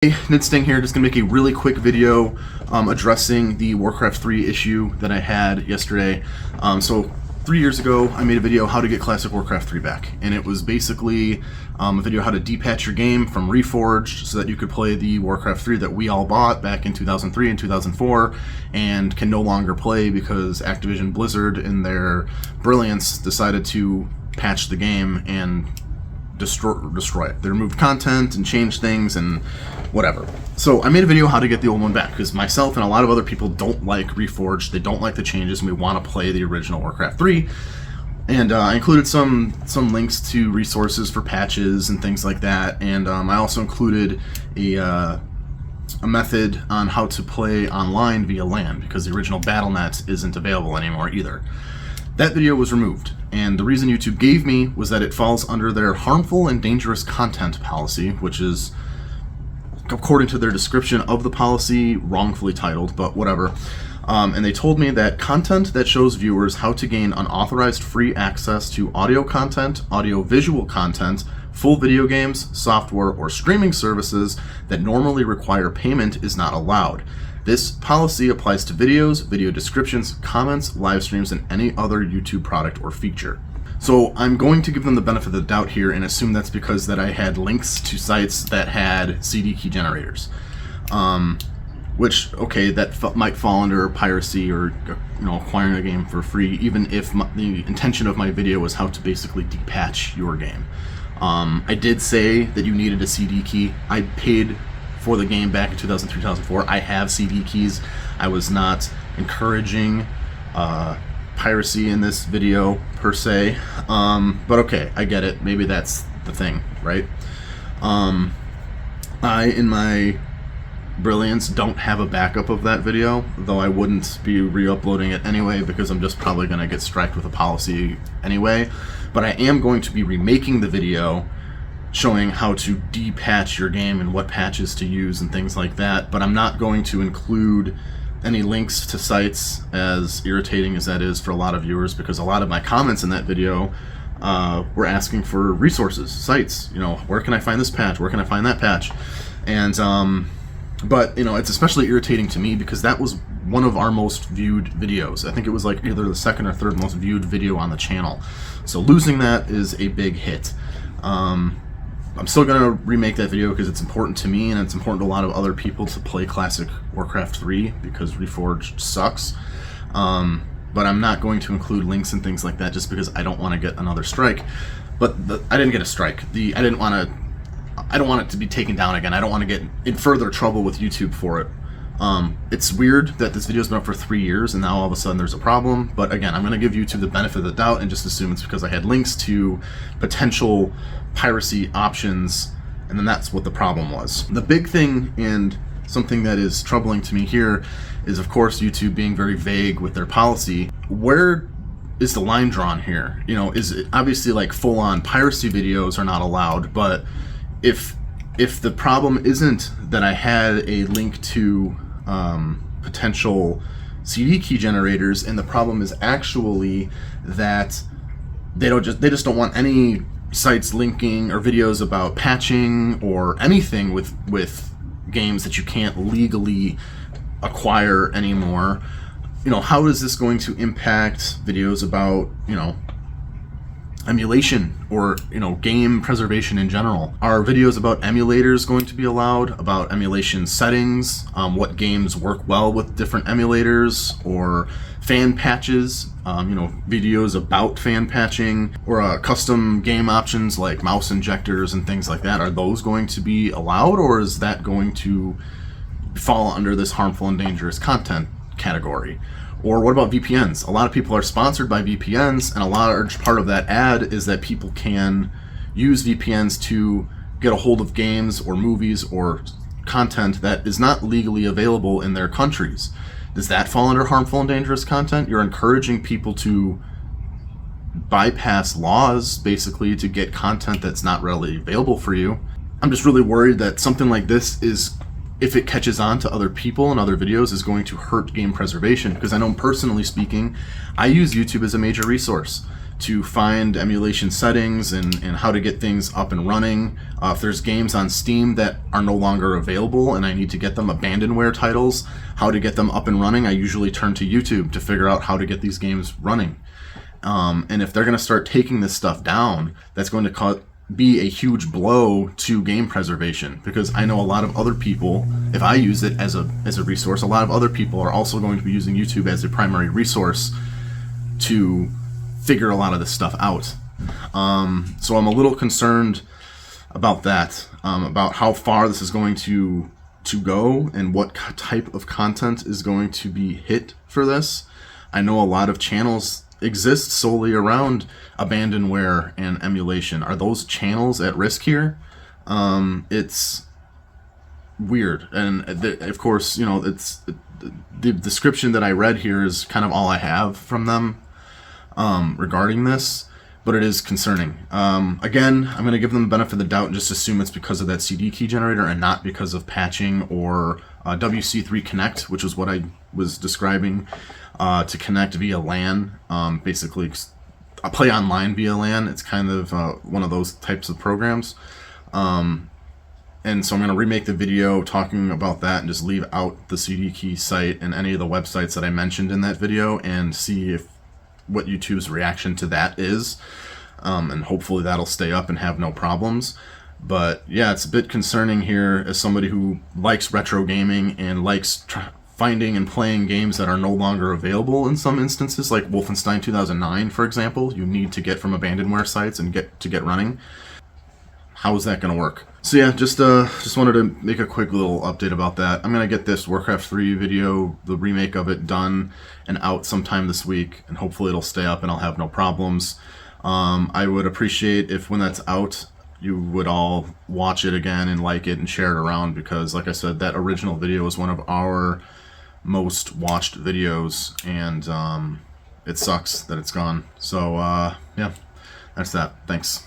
Hey, Nidstang here, just going to make a really quick video addressing the WarCraft 3 issue that I had yesterday. So 3 years ago, I made a video how to get classic WarCraft 3 back, and it was basically a video how to depatch your game from Reforged so that you could play the WarCraft 3 that we all bought back in 2003 and 2004 and can no longer play because Activision Blizzard, in their brilliance, decided to patch the game and destroy it. They removed content and changed things and whatever. So I made a video how to get the old one back because myself and a lot of other people don't like Reforged. They don't like the changes, and we want to play the original WarCraft 3. And I included some links to resources for patches and things like that. And I also included a method on how to play online via LAN because the original BattleNet isn't available anymore either. That video was removed, and the reason YouTube gave me was that it falls under their harmful and dangerous content policy, which is, according to their description of the policy, wrongfully titled, but whatever. And they told me that content that shows viewers how to gain unauthorized free access to audio content, audio-visual content, full video games, software, or streaming services that normally require payment is not allowed. This policy applies to videos, video descriptions, comments, live streams, and any other YouTube product or feature. So I'm going to give them the benefit of the doubt here and assume that's because that I had links to sites that had CD key generators. Which, okay, that might fall under piracy or, you know, acquiring a game for free, even if the intention of my video was how to basically depatch your game. I did say that you needed a CD key. I paid for the game back in 2003-2004. I have CD keys. I was not encouraging piracy in this video per se, but okay, I get it. Maybe that's the thing, right? I, in my brilliance, don't have a backup of that video, though I wouldn't be re-uploading it anyway because I'm just probably going to get striked with a policy anyway. But I am going to be remaking the video showing how to depatch your game and what patches to use and things like that, but I'm not going to include any links to sites, as irritating as that is for a lot of viewers, because a lot of my comments in that video were asking for resources, sites, you know, where can I find this patch, where can I find that patch, and but, you know, it's especially irritating to me because that was one of our most viewed videos. I think it was like either the second or third most viewed video on the channel, so losing that is a big hit. I'm still going to remake that video because it's important to me and it's important to a lot of other people to play classic WarCraft 3 because Reforged sucks. But I'm not going to include links and things like that just because I don't want to get another strike. But I didn't get a strike. I don't want it to be taken down again. I don't want to get in further trouble with YouTube for it. It's weird that this video's been up for 3 years and now all of a sudden there's a problem, but again, I'm going to give YouTube the benefit of the doubt and just assume it's because I had links to potential piracy options, and then that's what the problem was. The big thing, and something that is troubling to me here, is of course YouTube being very vague with their policy. Where is the line drawn here? You know, is it obviously like full-on piracy videos are not allowed, but if the problem isn't that I had a link to potential CD key generators, and the problem is actually that they just don't want any sites linking or videos about patching or anything with games that you can't legally acquire anymore, you know, how is this going to impact videos about, you know, emulation or, you know, game preservation in general? Are videos about emulators going to be allowed, about emulation settings, what games work well with different emulators, or fan patches, you know, videos about fan patching, or custom game options like mouse injectors and things like that? Are those going to be allowed, or is that going to fall under this harmful and dangerous content category? Or what about VPNs? A lot of people are sponsored by VPNs, and a large part of that ad is that people can use VPNs to get a hold of games or movies or content that is not legally available in their countries. Does that fall under harmful and dangerous content? You're encouraging people to bypass laws, basically, to get content that's not really available for you. I'm just really worried that something like this is, if it catches on to other people and other videos, is going to hurt game preservation, because I know, personally speaking, I use YouTube as a major resource. to find emulation settings and how to get things up and running. If there's games on Steam that are no longer available and I need to get them, abandonware titles, how to get them up and running, I usually turn to YouTube to figure out how to get these games running. And if they're going to start taking this stuff down, that's going to be a huge blow to game preservation, because I know a lot of other people, if I use it as a resource, a lot of other people are also going to be using YouTube as a primary resource to figure a lot of this stuff out. So I'm a little concerned about that, about how far this is going to go and what type of content is going to be hit for this. I know a lot of channels exist solely around abandonware and emulation. Are those channels at risk here? It's weird, and of course, you know, it's the description that I read here is kind of all I have from them regarding this, but it is concerning. Again, I'm going to give them the benefit of the doubt and just assume it's because of that CD key generator and not because of patching or WC3 Connect, which is what I was describing, to connect via LAN. Basically, play online via LAN. It's kind of one of those types of programs. And so I'm going to remake the video talking about that and just leave out the CD key site and any of the websites that I mentioned in that video and see what YouTube's reaction to that is. And hopefully that'll stay up and have no problems. But yeah, it's a bit concerning here as somebody who likes retro gaming and likes finding and playing games that are no longer available in some instances, like Wolfenstein 2009, for example, you need to get from abandonware sites and get running. How is that going to work? So yeah, just wanted to make a quick little update about that. I'm going to get this WarCraft 3 video, the remake of it, done and out sometime this week, and hopefully it'll stay up and I'll have no problems. I would appreciate if when that's out, you would all watch it again and like it and share it around, because like I said, that original video was one of our most watched videos, and it sucks that it's gone. So yeah, that's that. Thanks.